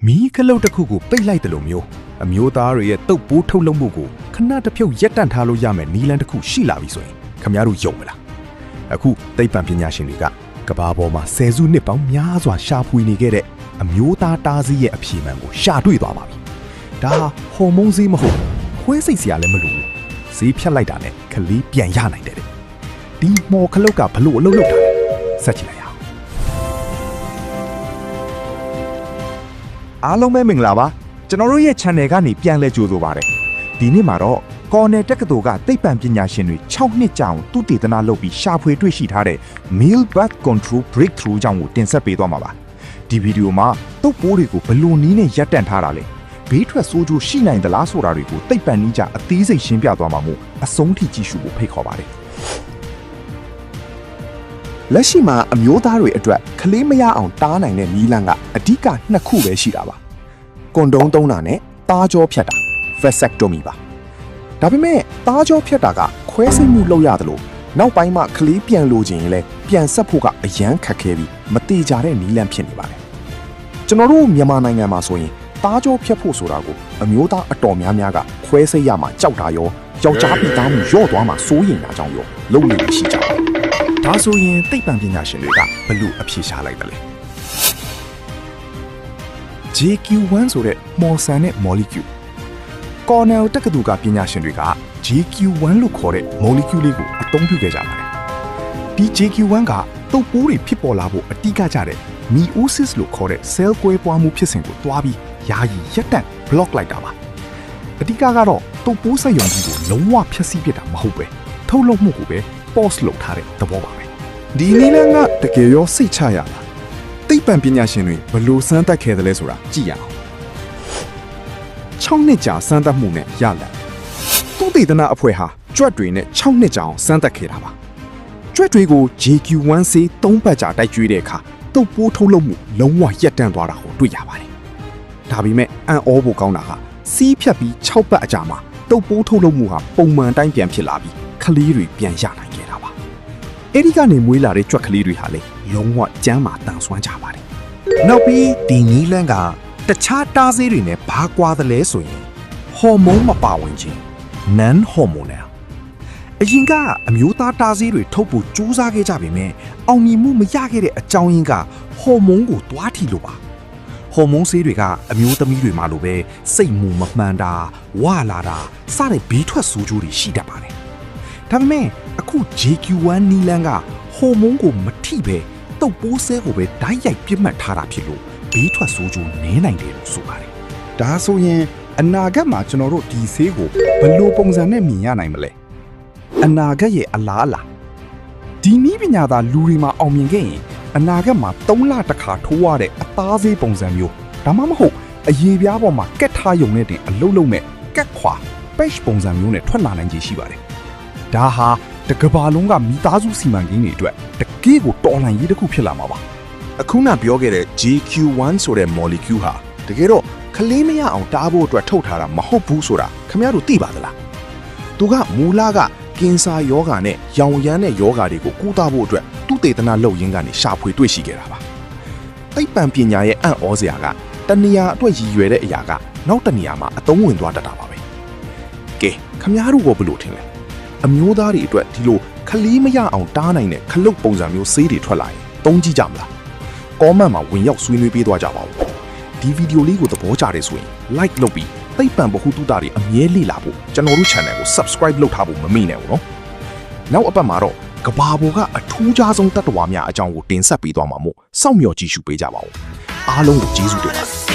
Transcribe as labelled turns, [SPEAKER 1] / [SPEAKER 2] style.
[SPEAKER 1] မီးခလုတ်တစ်ခုကိုပိတ်လိုက်တယ်လို့မျိုးအမျိုးသားတွေရဲ့တုပ်ပိုးထုတ်လုပ်မှုကိုခဏတစ်ဖြုတ်ရက်တန့်ထားလို့ရမယ်နီလန်တစ်ခုရှိလာပြီဆိုရင်ခင်ဗျားတို့ယုံမလားအခုသိပ္ပံပညာရှင်တွေကကဘာပေါ်မှာဆယ်စုနှစ်ပေါင်းများစွာရှာဖွေနေခဲ့တဲ့အမျိုးသားတားဆီးရဲ့အဖြေမှန်ကိုရှာတွေ့သွားပါပြီဒါဟော်မုန်းဆေးမဟုတ်ခွဲစိတ်စရာလည်းမလိုဘူးဈေးဖြတ်လိုက်တာနဲ့ကလေးပြန်ရနိုင်တယ်ဒီမော်ခလုတ်ကဘလို့အလုပ်လုပ်တာလဲဆက်ကြည့်လိုက်
[SPEAKER 2] အားလုံးပဲမင်္ဂလာပါကျွန်တော်တို့ရဲ့ channel ကနေပြန်လဲကြိုဆိုပါရစေဒီနေ့မှာတော့ Cornell တက္ကသိုလ်ကသိပ္ပံပညာရှင်တွေ6နှစ်ကြာအောင်သုတေသနလုပ်ပြီးရှာဖွေတွေ့ရှိထားတဲ့ Meal Birth Control Breakthrough ကြောင့်ကိုတင်ဆက်ပေးသွားမှာပါဒီဗီဒီယိုမှာတုပ်ပိုးတွေကိုဘယ်လိုနည်းနဲ့ရပ်တန့်ထားတာလဲဘေးထွက်ဆိုးကျိုးရှိနိုင်သလားဆိုတာတွေကိုသိပ္ပံနည်းကျအသေးစိတ်ရှင်းပြသွားမှာမို့အဆုံးထိကြည့်ရှုဖို့ဖိတ်ခေါ်ပါတယ်လက်ရှိမှာအမျိုးသားတွေအတွက်ကလေးမရအောင်တားနိုင်တဲ့နည်းလမ်းကအဓိက2ခုပဲရှိတာပါကွန်ဒုံးသုံးတာနဲ့သားကြောဖြတ်တာ vasectomy ပါဒါပေမဲ့သားကြောဖြတ်တာကခွဲစိတ်မှုလုပ်ရတယ်လို့နောက်ပိုင်းမှာကလေးပြန်လိုချင်ရင်လည်းပြန်ဆက်ဖို့ကအရန်ခက်ခဲပြီးမတိကျတဲ့နည်းလမ်းဖြစ်နေပါတယ်ကျွန်တော်တို့မြန်မာနိုင်ငံမှာဆိုရင်သားကြောဖြတ်ဖို့ဆိုတာကိုအမျိုးသားအတော်များများကခွဲစိတ်ရမှာကြောက်တာရောယောက်ျားပြည်သားမှုရော့သွားမှာစိုးရိမ်တာကြောင့်ရောလုပ်လို့ရှိကြတယ်ဒါဆိုရင်သိပ္ပံပညာရှင်တွေကဘလို့အဖြေရှာလိုက်တယ်လဲ JQ1 ဆိုတဲ့မော်ဆန်တဲ့ molecule Cornell တက္ကသိုလ်ကပညာရှင်တွေက JQ1 လို့ခေါ်တဲ့ molecule လေးကိုအသုံးပြုခဲ့ကြပါတယ်ဒီ JQ1 ကတုပ်ပိုးတွေဖြစ်ပေါ်လာဖို့အဓိကကျတဲ့ meiosis လို့ခေါ်တဲ့ cell ကွဲပွားမှုဖြစ်စဉ်ကိုတွားပြီးယာယီရပ်တန့် block လိုက်တာပါအဓိကကတော့တုပ်ပိုးစက်ရုံကြီးကိုလုံးဝဖျက်ဆီးပစ်တာမဟုတ်ပဲထုတ်လုပ်မှုကိုပဲ pause လုပ်ထားတဲ့သဘောပါပဲဒီနည်းလမ်းကတကယ်ရောစိတ်ချရလားသိပ္ပံပညာရှင်တွေဘယ်လိုစမ်းသပ်ခဲ့တယ်လဲဆိုတာကြည့်ရအောင်6နှစ်ကြာစမ်းသပ်မှုနဲ့ရလာသုတေသနအဖွဲ့ဟာကြွက်တွေနဲ့6နှစ်ကြာအောင်စမ်းသပ်ခဲ့တာပါကြွက်တွေကို JQ1 ဆေး3ပတ်ကြာတိုက်ကျွေးတဲ့အခါတုပ်ပိုးထုတ်လုပ်မှုလုံးဝရပ်တန့်သွားတာကိုတွေ့ရပါတယ်ဒါပေမဲ့အံ့ဩဖို့ကောင်းတာကစီးဖြတ်ပြီး6ပတ်အကြာမှာတုပ်ပိုးထုတ်လုပ်မှုဟာပုံမှန်တိုင်းပြန်ဖြစ်လာပြီးကလေးတွေပြန်ရနိုင်ခဲ့တာပါအဲ့ဒီကနေမွေးလာတဲ့ကြွက်ကလေးတွေဟာလေလုံးဝကျန်းမာတန်ဆွမ်းကြပါတယ်နောက်ပြီးဒီနီးလန်းကတခြားတားဆေးတွေနဲ့ဘာကွာသလဲဆိုရင်ဟော်မုန်းမပါဝင်ခြင်း non hormonal အရင်ကအမျိုးသားတားဆေးတွေထုတ်ဖို့ကြိုးစားခဲ့ကြပေမဲ့အောင်မြင်မှုမရခဲ့တဲ့အကြောင်းရင်းကဟော်မုန်းကိုတွားထီလို့ပါဟော်မုန်းဆေးတွေကအမျိုးသမီးတွေမှာလိုပဲစိတ်မူမမှန်တာဝလာတာစတဲ့ဘေးထွက်ဆိုးကျိုးတွေရှိတတ်ပါတယ်ဒါပေမဲ့အခု JQ1 နီလန်ကဟော်မုန်းကိုမထိပဲတုပ်ပိုးဆဲကိုပဲဓာတ်ရိုက်ပြစ်မှတ်ထားတာဖြစ်လို့ဘေးထွက်ဆိုးကျိုးနည်းနိုင်တယ်လို့ဆိုပါတယ်ဒါဆိုရင်အနာဂတ်မှာကျွန်တော်တို့ဒီဆေးကိုဘယ်လိုပုံစံနဲ့မြင်ရနိုင်မလဲအနာဂတ်ရဲ့အလားအလာဒီနည်းပညာသာလူတွေမှာအောင်မြင်ခဲ့ရင်အနာဂတ်မှာ3လတစ်ခါထိုးရတဲ့အသားဆေးပုံစံမျိုးဒါမှမဟုတ်အရေပြားပေါ်မှာကက်ထားယုံနဲ့တင်အလုံးလုံးမဲ့ကက်ခွာ page ပုံစံမျိုးနဲ့ထွက်လာနိုင်ခြေရှိပါတယ်ဒါဟာတကဘာလုံးကမိသားစုစီမံကိန်းတွေအတွက်တကယ့်ကိုတော်လှန်ရေးတစ်ခုဖြစ်လာမှာပါအခုနပြောခဲ့တဲ့ JQ1 ဆိုတဲ့ molecule ဟာတကယ်တော့ကလေးမရအောင်တားဖို့အတွက်ထုတ်ထားတာမဟုတ်ဘူးဆိုတာခင်ဗျားတို့သိပါသလားသူကမူလကကင်ဆာယောဂါနဲ့ရောင်ရမ်းတဲ့ယောဂါတွေကိုကုသဖို့အတွက်သူတေသနလုပ်ရင်းကနေရှာဖွေတွေ့ရှိခဲ့တာပါသိပ္ပံပညာရဲ့အံ့ဩစရာကတဏှာအတွက်ရည်ရွယ်တဲ့အရာကနောက်တဏှာမှာအသုံးဝင်သွားတတ်တာပါပဲကဲခင်ဗျားတို့ကဘယ်လိုထင်လဲအမျိုးသားတွေအတွက်ဒီလိုခလီးမရအောင်တားနိုင်တဲ့ခလုတ်ပုံစံမျိုးဆေးတွေထွက်လာရင်သုံးကြည့်ကြမလားကောမန့်မှာဝင်ရောက်ဆွေးနွေးပေးသွားကြပါဦးဒီဗီဒီယိုလေးကိုသဘောကျတယ်ဆိုရင် like လုပ်ပြီးသိပ္ပံဗဟုသုတတွေအမြဲလေ့လာဖို့ကျွန်တော်တို့ channel ကို subscribe လုပ်ထားဖို့မမေ့နဲ့ဘူးနော်နောက်အပတ်မှာတော့ကဘာပေါ်ကအထူးခြားဆုံးတတ္တဝါများအကြောင်းကိုတင်ဆက်ပေးသွားမှာမို့စောင့်မျှော်ကြည့်ရှုပေးကြပါဦးအားလုံးကိုကျေးဇူးတင်ပါတယ်